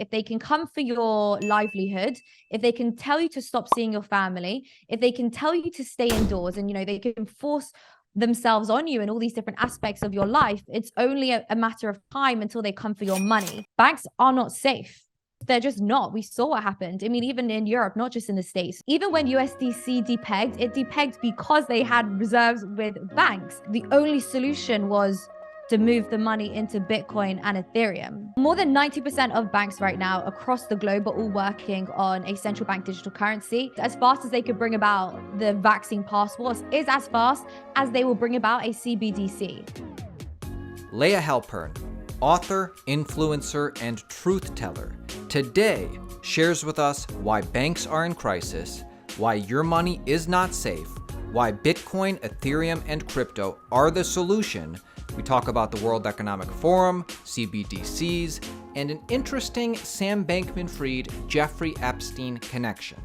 if they can come for your livelihood, if they can tell you to stop seeing your family, if they can tell you to stay indoors, and they can force themselves on you in all these different aspects of your life, it's only a matter of time until they come for your money. Banks are not safe. They're just not. We saw what happened. I mean, even in Europe, not just in the States. Even when USDC depegged, it depegged because they had reserves with banks. The only solution was to move the money into Bitcoin and Ethereum. More than 90% of banks right now across the globe are all working on a central bank digital currency. As fast as they could bring about the vaccine passports is as fast as they will bring about a CBDC. Layah Heilpern, author, influencer, and truth teller, today shares with us why banks are in crisis, why your money is not safe, why Bitcoin, Ethereum, and crypto are the solution. We talk about the World Economic Forum, CBDCs, and an interesting Sam Bankman-Fried, Jeffrey Epstein connection.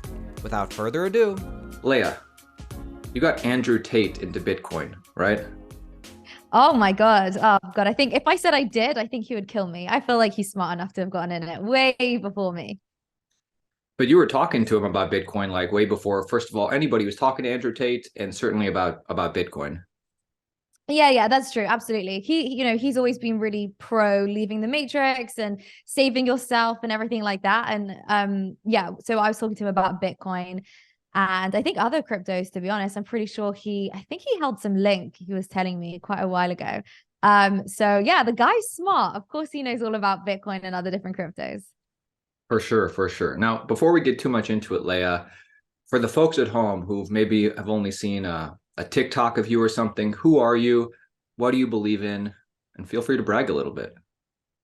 Without further ado, Layah, you got Andew Tate into Bitcoin, right? Oh my God. Oh God. I think if I said I did, I think he would kill me. I feel like he's smart enough to have gotten in it way before me. But you were talking to him about Bitcoin like way before, first of all, anybody was talking to Andew Tate, and certainly about Bitcoin. Yeah, that's true. Absolutely. He's always been really pro leaving the matrix and saving yourself and everything like that. And so I was talking to him about Bitcoin and I think other cryptos, to be honest. I'm pretty sure I think he held some link, he was telling me quite a while ago. So yeah, the guy's smart. Of course, he knows all about Bitcoin and other different cryptos. For sure. Now, before we get too much into it, Layah, for the folks at home who maybe have only seen a TikTok of you or something, who are you? What do you believe in? And feel free to brag a little bit.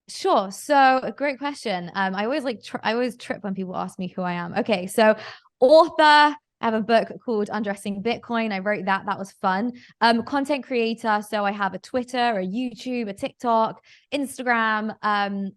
Sure. So a great question. I always trip when people ask me who I am. Okay. So author, I have a book called Undressing Bitcoin. I wrote that. That was fun. Content creator. So I have a Twitter, a YouTube, a TikTok, Instagram. And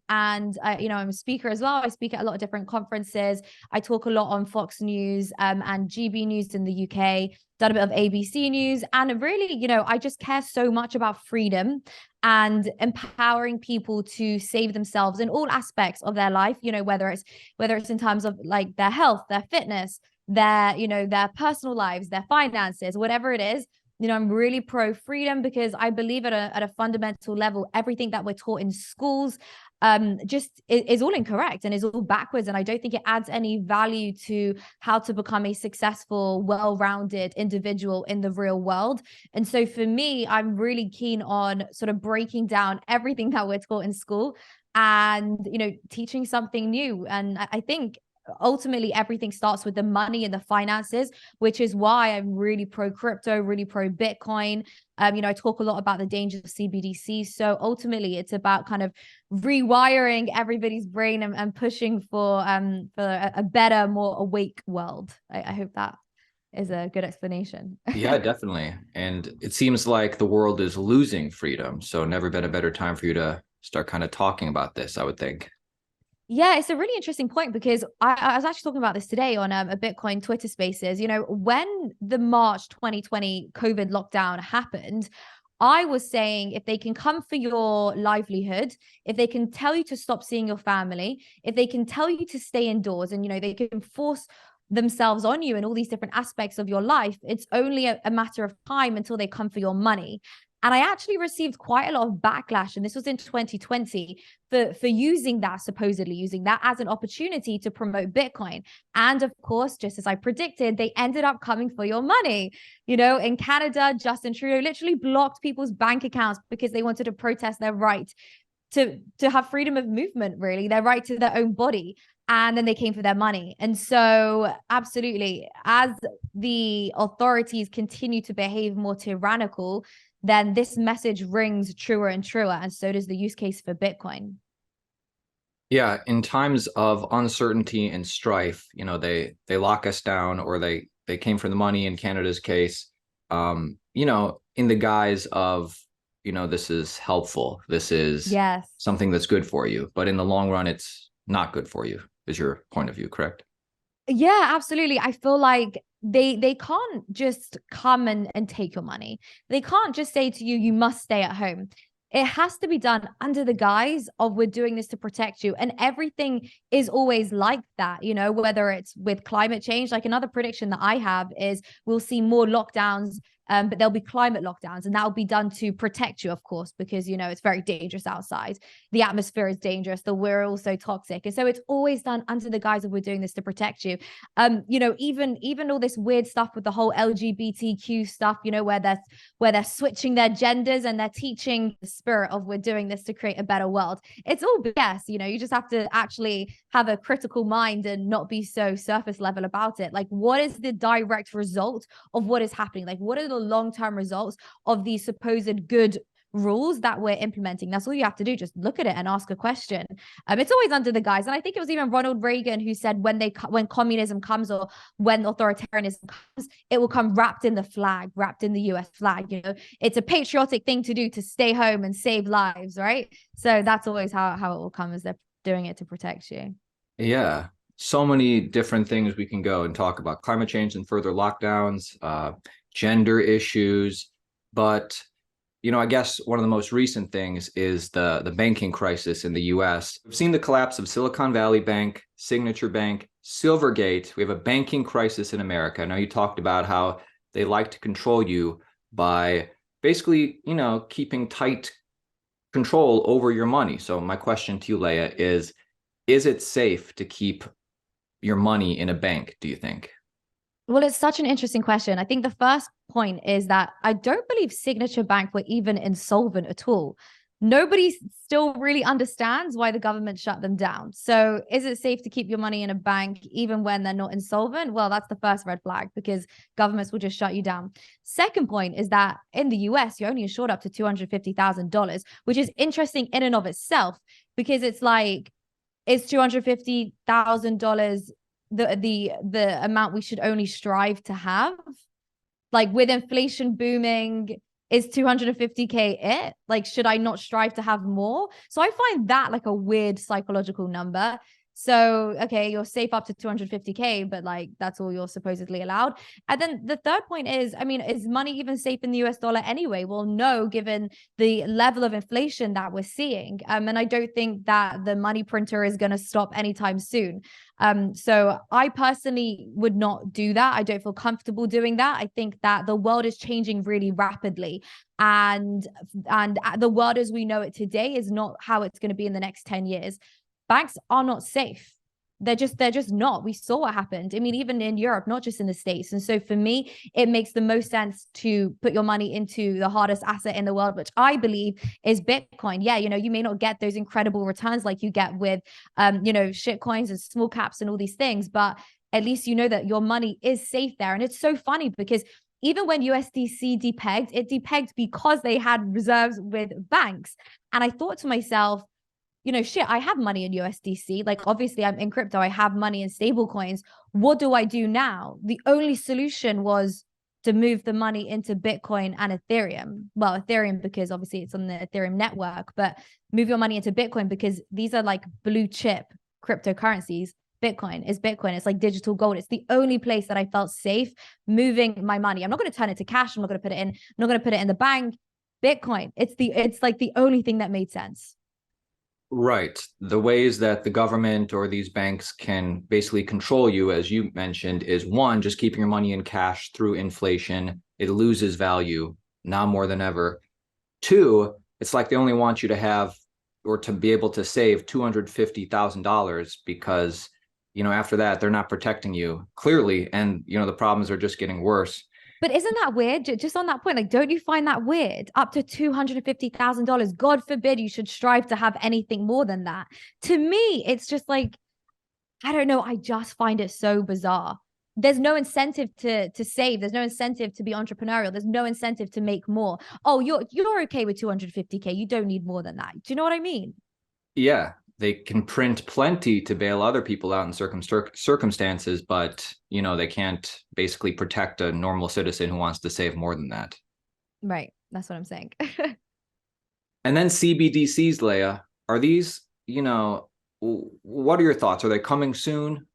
I'm a speaker as well. I speak at a lot of different conferences. I talk a lot on Fox News and GB News in the UK, done a bit of ABC News. And really, I just care so much about freedom and empowering people to save themselves in all aspects of their life, whether it's in terms of like their health, their fitness, their personal lives, their finances, whatever it is. I'm really pro freedom because I believe at a fundamental level, everything that we're taught in schools just is all incorrect and is all backwards. And I don't think it adds any value to how to become a successful, well-rounded individual in the real world. And so for me, I'm really keen on sort of breaking down everything that we're taught in school and, teaching something new. And I think ultimately everything starts with the money and the finances, which is why I'm really pro crypto, really pro Bitcoin. I talk a lot about the dangers of CBDCs. So ultimately it's about kind of rewiring everybody's brain and pushing for a better, more awake world. I hope that is a good explanation. Yeah, definitely. And it seems like the world is losing freedom. So never been a better time for you to start kind of talking about this, I would think. Yeah, it's a really interesting point because I was actually talking about this today on a Bitcoin Twitter Spaces. When the March 2020 COVID lockdown happened, I was saying if they can come for your livelihood, if they can tell you to stop seeing your family, if they can tell you to stay indoors, and they can force themselves on you in all these different aspects of your life, it's only a matter of time until they come for your money. And I actually received quite a lot of backlash, and this was in 2020, for supposedly using that as an opportunity to promote Bitcoin. And of course, just as I predicted, they ended up coming for your money. In Canada, Justin Trudeau literally blocked people's bank accounts because they wanted to protest their right to have freedom of movement, really, their right to their own body. And then they came for their money. And so absolutely, as the authorities continue to behave more tyrannical, then this message rings truer and truer. And so does the use case for Bitcoin. Yeah, in times of uncertainty and strife, they lock us down, or they came for the money in Canada's case, in the guise of, this is helpful. This is something that's good for you. But in the long run, it's not good for you, is your point of view, correct? Yeah, absolutely. I feel like they can't just come and take your money. They can't just say to you, you must stay at home. it has to be done under the guise of we're doing this to protect you. And everything is always like that, you know, whether it's with climate change. Like another prediction that I have is we'll see more lockdowns, but there'll be climate lockdowns, and that'll be done to protect you, of course, because, you know, it's very dangerous outside. The atmosphere is dangerous. We're also toxic. And so it's always done under the guise of we're doing this to protect you. You know, even all this weird stuff with the whole LGBTQ stuff, you know, where they're switching their genders and they're teaching the spirit of we're doing this to create a better world. It's all BS, you know, you just have to actually have a critical mind and not be so surface level about it. Like, what is the direct result of what is happening? Like, what are the long-term results of these supposed good rules that we're implementing? That's all you have to do. Just look at it and ask a question. It's always under the guise. And I think it was even Ronald Reagan who said when communism comes, or when authoritarianism comes, it will come wrapped in the flag, wrapped in the US flag. You know, it's a patriotic thing to do, to stay home and save lives, right? So that's always how it will come, is they're doing it to protect you. Yeah. So many different things we can go and talk about: climate change and further lockdowns, gender issues. But, you know, I guess one of the most recent things is the banking crisis in the US. We've seen the collapse of Silicon Valley Bank, Signature Bank, Silvergate. We have a banking crisis in America. Now, you talked about how they like to control you by basically, you know, keeping tight control over your money. So my question to you, Layah, is it safe to keep your money in a bank, do you think? Well, it's such an interesting question. I think the first point is that I don't believe Signature Bank were even insolvent at all. Nobody still really understands why the government shut them down. So is it safe to keep your money in a bank even when they're not insolvent? Well, that's the first red flag, because governments will just shut you down. Second point is that in the US, you're only insured up to $250,000, which is interesting in and of itself, because it's like, is $250,000 the amount we should only strive to have? Like, with inflation booming, is 250K it? Like, should I not strive to have more? So I find that like a weird psychological number. So, okay, you're safe up to 250K, but like, that's all you're supposedly allowed. And then the third point is, I mean, is money even safe in the US dollar anyway? Well, no, given the level of inflation that we're seeing. And I don't think that the money printer is going to stop anytime soon. So I personally would not do that. I don't feel comfortable doing that. I think that the world is changing really rapidly. And the world as we know it today is not how it's going to be in the next 10 years. Banks are not safe. They're just not. We saw what happened. I mean, even in Europe, not just in the States. And so for me, it makes the most sense to put your money into the hardest asset in the world, which I believe is Bitcoin. Yeah, you know, you may not get those incredible returns like you get with, you know, shit coins and small caps and all these things, but at least you know that your money is safe there. And it's so funny because even when USDC depegged, it depegged because they had reserves with banks. And I thought to myself, you know, shit, I have money in USDC. Like, obviously I'm in crypto. I have money in stable coins. What do I do now? The only solution was to move the money into Bitcoin and Ethereum. Well, Ethereum, because obviously it's on the Ethereum network, but move your money into Bitcoin because these are like blue chip cryptocurrencies. Bitcoin is Bitcoin. It's like digital gold. It's the only place that I felt safe moving my money. I'm not going to turn it to cash. I'm not going to put it in. I'm not going to put it in the bank. Bitcoin. It's like the only thing that made sense. Right. The ways that the government or these banks can basically control you, as you mentioned, is one, just keeping your money in cash through inflation. It loses value now more than ever. Two, it's like they only want you to have or to be able to save $250,000 because, you know, after that, they're not protecting you clearly. And, you know, the problems are just getting worse. But isn't that weird? Just on that point, like, don't you find that weird? Up to $250,000. God forbid you should strive to have anything more than that. To me, it's just like, I don't know. I just find it so bizarre. There's no incentive to save. There's no incentive to be entrepreneurial. There's no incentive to make more. Oh, you're okay with 250K. You don't need more than that. Do you know what I mean? Yeah, they can print plenty to bail other people out in circumstances, but, you know, they can't basically protect a normal citizen who wants to save more than that. Right. That's what I'm saying. And then CBDCs, Layah, are these, you know, what are your thoughts? Are they coming soon?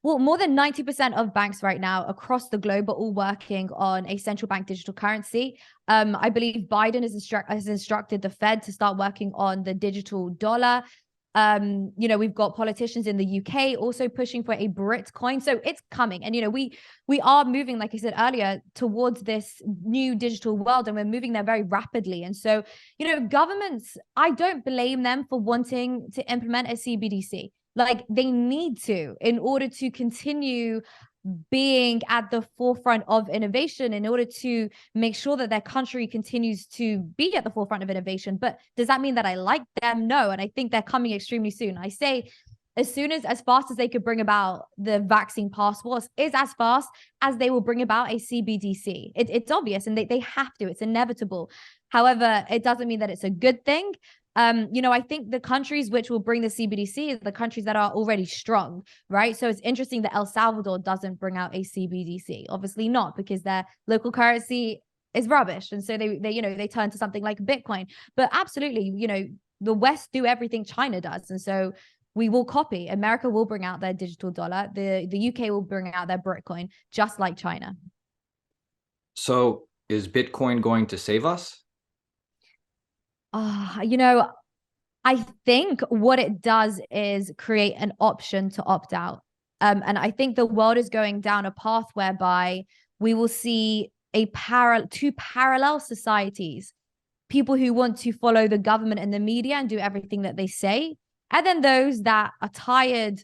Well, more than 90% of banks right now across the globe are all working on a central bank digital currency. I believe Biden has instructed the Fed to start working on the digital dollar. We've got politicians in the UK also pushing for a Brit coin. So it's coming. And, we are moving, like I said earlier, towards this new digital world, and we're moving there very rapidly. And so, governments, I don't blame them for wanting to implement a CBDC. Like, they need to, in order to continue being at the forefront of innovation, in order to make sure that their country continues to be at the forefront of innovation. But does that mean that I like them? No. And I think they're coming extremely soon. I say as fast as they could bring about the vaccine passports is as fast as they will bring about a CBDC. It's obvious, and they have to. It's inevitable. However, it doesn't mean that it's a good thing. I think the countries which will bring the CBDC is the countries that are already strong, right? So it's interesting that El Salvador doesn't bring out a CBDC. Obviously not, because their local currency is rubbish. And so they turn to something like Bitcoin. But absolutely, the West do everything China does. And so we will copy. America will bring out their digital dollar. The UK will bring out their Bitcoin, just like China. So is Bitcoin going to save us? I think what it does is create an option to opt out. And I think the world is going down a path whereby we will see two parallel societies: people who want to follow the government and the media and do everything that they say, and then those that are tired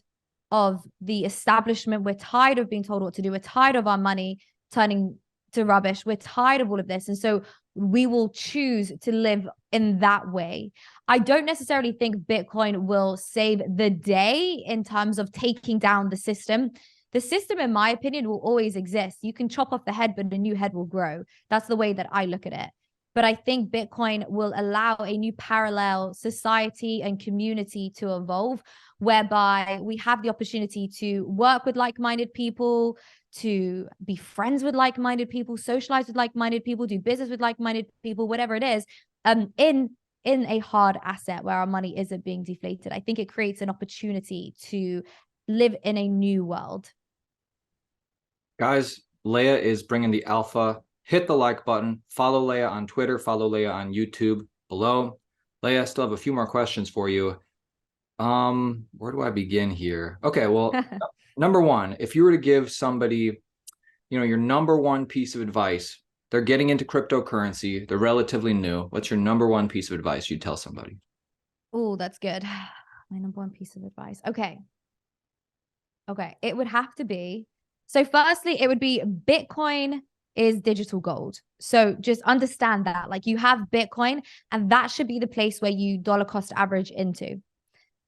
of the establishment. We're tired of being told what to do. We're tired of our money turning to rubbish. We're tired of all of this. And so we will choose to live in that way. I don't necessarily think Bitcoin will save the day in terms of taking down the system. The system, in my opinion, will always exist. You can chop off the head, but a new head will grow. That's the way that I look at it. But I think Bitcoin will allow a new parallel society and community to evolve, whereby we have the opportunity to work with like-minded people, to be friends with like-minded people, socialize with like-minded people, do business with like-minded people, whatever it is, in a hard asset where our money isn't being deflated. I think it creates an opportunity to live in a new world. Guys, Layah is bringing the alpha. Hit the like button. Follow Layah on Twitter. Follow Layah on YouTube below. Layah, I still have a few more questions for you. Where do I begin here? Okay, well, number one, if you were to give somebody, your number one piece of advice, they're getting into cryptocurrency, they're relatively new. What's your number one piece of advice you'd tell somebody? Oh, that's good. My number one piece of advice. Okay. It would have to be, so firstly, it would be Bitcoin is digital gold. So just understand that, like, you have Bitcoin, and that should be the place where you dollar cost average into.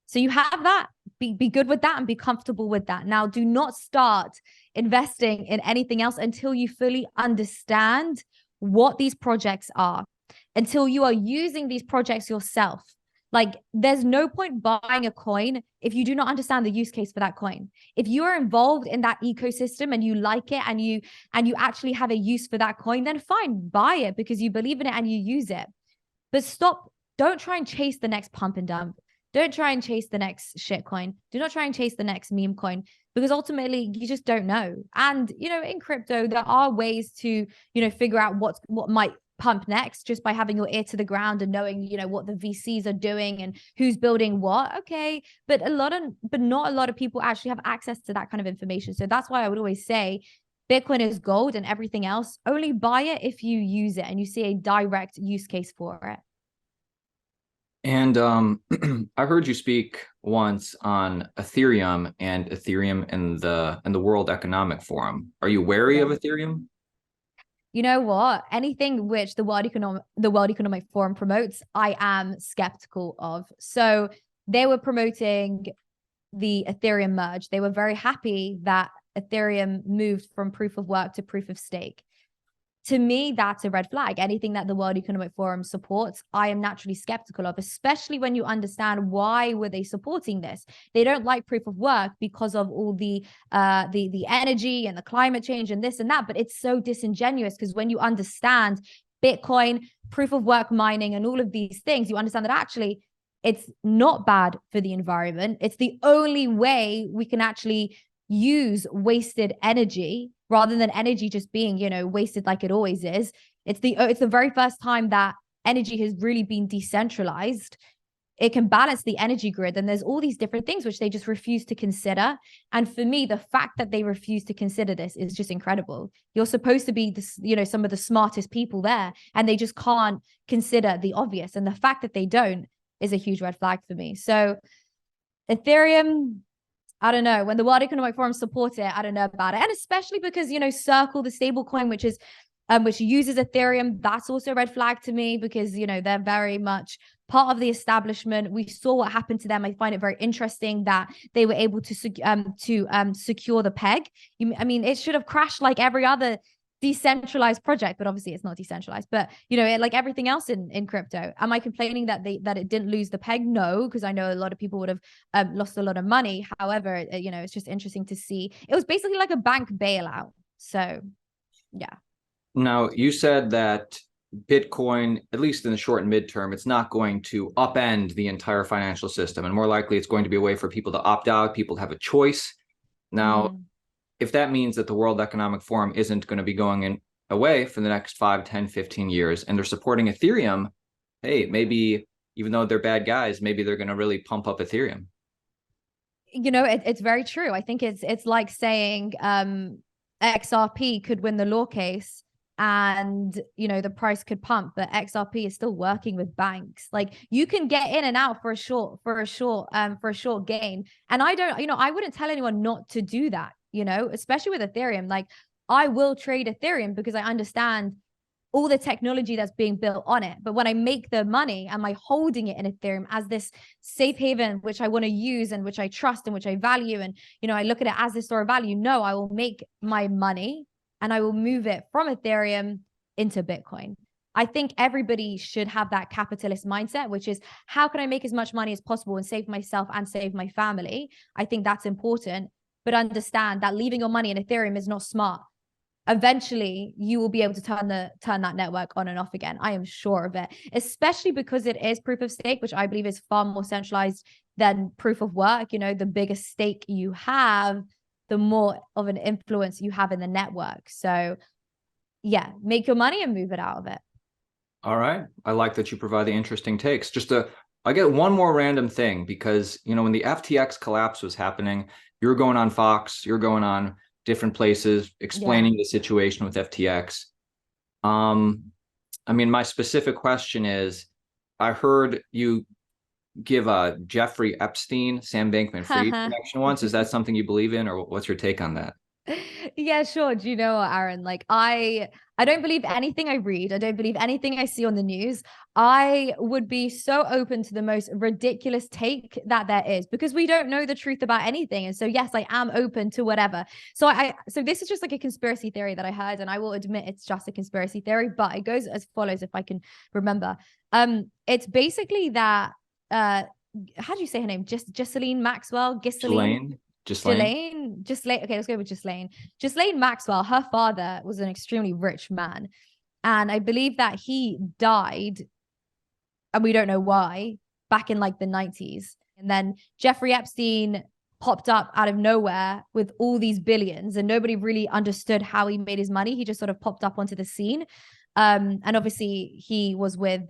So you have that, be good with that and be comfortable with that. Now, do not start investing in anything else until you fully understand what these projects are, until you are using these projects yourself. Like, there's no point buying a coin if you do not understand the use case for that coin. If you are involved in that ecosystem and you like it, and you actually have a use for that coin, then fine, buy it because you believe in it and you use it. But don't try and chase the next pump and dump. Don't try and chase the next shit coin. Do not try and chase the next meme coin, because ultimately you just don't know. And, in crypto, there are ways to, figure out what might pump next just by having your ear to the ground and knowing, what the VCs are doing and who's building what. Okay. But not a lot of people actually have access to that kind of information. So that's why I would always say Bitcoin is gold, and everything else, only buy it if you use it and you see a direct use case for it. And I heard you speak once on Ethereum and Ethereum in the World Economic Forum. Are you wary of Ethereum? You know what? Anything which the World Economic Forum promotes, I am skeptical of. So they were promoting the Ethereum merge. They were very happy that Ethereum moved from proof of work to proof of stake. To me, that's a red flag. Anything that the World Economic Forum supports, I am naturally skeptical of, especially when you understand why were they supporting this. They don't like proof of work because of all the energy and the climate change and this and that, but it's so disingenuous, because when you understand Bitcoin, proof of work mining, and all of these things, you understand that actually it's not bad for the environment. It's the only way we can actually use wasted energy rather than energy just being, you know, wasted like it always is. It's the very first time that energy has really been decentralized. It can balance the energy grid, and there's all these different things which they just refuse to consider. And for me, the fact that they refuse to consider this is just incredible. You're supposed to be this, you know, some of the smartest people there, and they just can't consider the obvious. And the fact that they don't is a huge red flag for me. So Ethereum, I don't know. When the World Economic Forum support it, I don't know about it. And especially because, you know, Circle, the stable coin, which uses Ethereum, that's also a red flag to me, because, you know, they're very much part of the establishment. We saw what happened to them. I find it very interesting that they were able to secure the peg. I mean, it should have crashed like every other decentralized project, but obviously it's not decentralized. But, you know, like everything else in crypto, am I complaining that it didn't lose the peg? No, because I know a lot of people would have lost a lot of money. However, you know, it's just interesting to see. It was basically like a bank bailout. So yeah. Now, you said that Bitcoin, at least in the short and midterm, it's not going to upend the entire financial system, and more likely it's going to be a way for people to opt out, people to have a choice. Now, if that means that the World Economic Forum isn't going to be going away for the next 5, 10, 15 years, and they're supporting Ethereum, hey, maybe even though they're bad guys, maybe they're going to really pump up Ethereum. You know, it's very true. I think it's like saying XRP could win the law case, and, you know, the price could pump, but XRP is still working with banks. Like, you can get in and out for a short gain. And I wouldn't tell anyone not to do that, you know, especially with Ethereum. Like, I will trade Ethereum because I understand all the technology that's being built on it. But when I make the money, am I holding it in Ethereum as this safe haven, which I want to use and which I trust and which I value? And, you know, I look at it as this store of value. No, I will make my money and I will move it from Ethereum into Bitcoin. I think everybody should have that capitalist mindset, which is, how can I make as much money as possible and save myself and save my family? I think that's important, but understand that leaving your money in Ethereum is not smart. Eventually you will be able to turn that network on and off again. I am sure of it, especially because it is proof of stake, which I believe is far more centralized than proof of work. You know, the bigger stake you have, the more of an influence you have in the network. So yeah, make your money and move it out of it. All right. I like that you provide the interesting takes. I get one more random thing, because, you know, when the FTX collapse was happening, you were going on Fox, you're going on different places explaining the situation with FTX. I mean, my specific question is, I heard you give a Jeffrey Epstein, Sam Bankman-Fried connection once. Is that something you believe in, or what's your take on that? Yeah, sure. Do you know what, Aaron? Like, I don't believe anything I read. I don't believe anything I see on the news. I would be so open to the most ridiculous take that there is, because we don't know the truth about anything. And so, yes, I am open to whatever. So so this is just like a conspiracy theory that I heard, and I will admit it's just a conspiracy theory, but it goes as follows, if I can remember. It's basically that, how do you say her name? Ghislaine Maxwell? Ghislaine? Okay, let's go with Ghislaine. Ghislaine Maxwell, her father was an extremely rich man. And I believe that he died, and we don't know why, back in like the 90s. And then Jeffrey Epstein popped up out of nowhere with all these billions, and nobody really understood how he made his money. He just sort of popped up onto the scene. And obviously he was with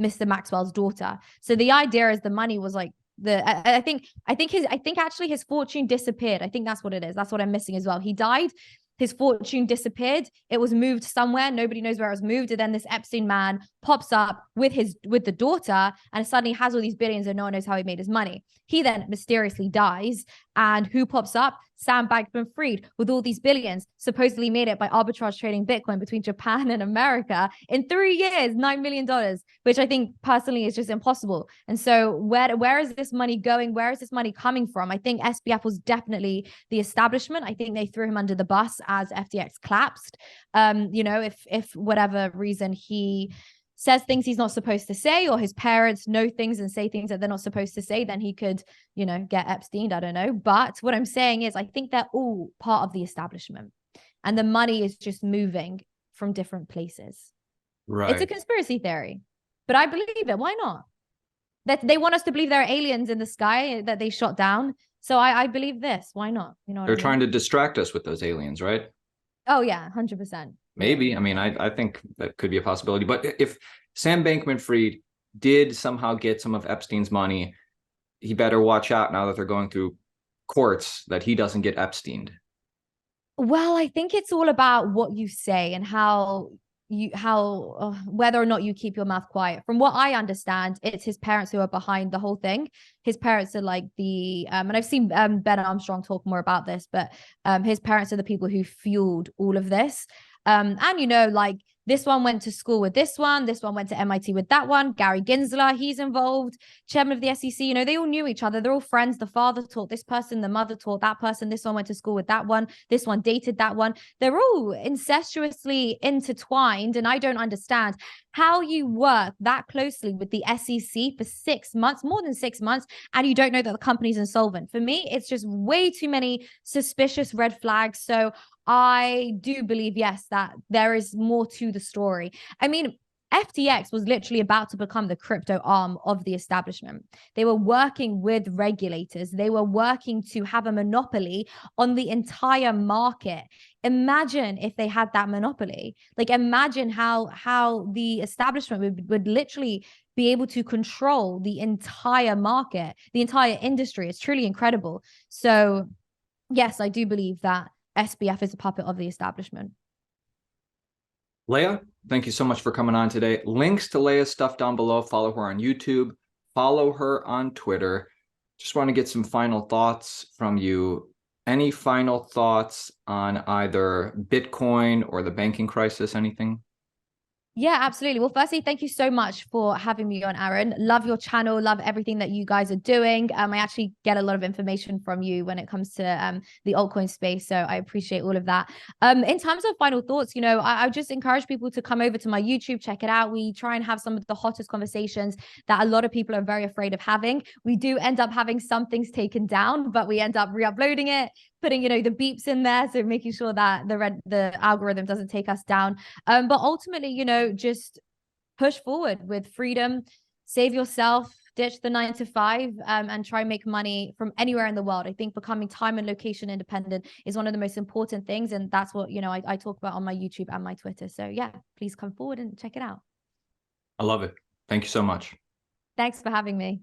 Mr. Maxwell's daughter. So the idea is the money was like, I think actually his fortune disappeared. I think that's what it is. That's what I'm missing as well. He died, his fortune disappeared. It was moved somewhere. Nobody knows where it was moved. And then this Epstein man pops up with the daughter, and suddenly has all these billions, and no one knows how he made his money. He then mysteriously dies, and who pops up? Sam Bankman-Fried, with all these billions, supposedly made it by arbitrage trading Bitcoin between Japan and America in 3 years, $9 million, which I think personally is just impossible. And so where is this money going? Where is this money coming from? I think SBF was definitely the establishment. I think they threw him under the bus as FTX collapsed. You know, if whatever reason he says things he's not supposed to say, or his parents know things and say things that they're not supposed to say, then he could, you know, get Epstein. I don't know. But what I'm saying is, I think they're all part of the establishment, and the money is just moving from different places. Right. It's a conspiracy theory, but I believe it. Why not? That they want us to believe there are aliens in the sky that they shot down. So I believe this. Why not? You know what I They're mean? trying to distract us with those aliens, right? Oh yeah, 100%. Maybe. I mean, I think that could be a possibility. But if Sam Bankman-Fried did somehow get some of Epstein's money, he better watch out now that they're going through courts that he doesn't get Epsteined. Well, I think it's all about what you say and whether or not you keep your mouth quiet. From what I understand, it's his parents who are behind the whole thing. His parents are like and I've seen Ben Armstrong talk more about this, but his parents are the people who fueled all of this. And like this one went to school with this one went to MIT with that one. Gary Gensler, he's involved, chairman of the SEC. They all knew each other. They're all friends. The father taught this person, the mother taught that person. This one went to school with that one. This one dated that one. They're all incestuously intertwined. And I don't understand how you work that closely with the SEC for 6 months, more than 6 months, and you don't know that the company's insolvent. For me, it's just way too many suspicious red flags. So I do believe, yes, that there is more to the story. I mean, FTX was literally about to become the crypto arm of the establishment. They were working with regulators. They were working to have a monopoly on the entire market. Imagine if they had that monopoly. Like, imagine how the establishment would literally be able to control the entire market, the entire industry. It's truly incredible. So, yes, I do believe that SBF is a puppet of the establishment. Layah, thank you so much for coming on today. Links to Layah's stuff down below. Follow her on YouTube. Follow her on Twitter. Just want to get some final thoughts from you. Any final thoughts on either Bitcoin or the banking crisis? Anything? Yeah, absolutely. Well, firstly, thank you so much for having me on, Aaron. Love your channel. Love everything that you guys are doing. I actually get a lot of information from you when it comes to the altcoin space. So I appreciate all of that. In terms of final thoughts, I just encourage people to come over to my YouTube, check it out. We try and have some of the hottest conversations that a lot of people are very afraid of having. We do end up having some things taken down, but we end up re-uploading it, putting, the beeps in there. So making sure that the algorithm doesn't take us down. But ultimately, just push forward with freedom, save yourself, ditch the 9 to 5, and try and make money from anywhere in the world. I think becoming time and location independent is one of the most important things. And that's what, I talk about on my YouTube and my Twitter. So yeah, please come forward and check it out. I love it. Thank you so much. Thanks for having me.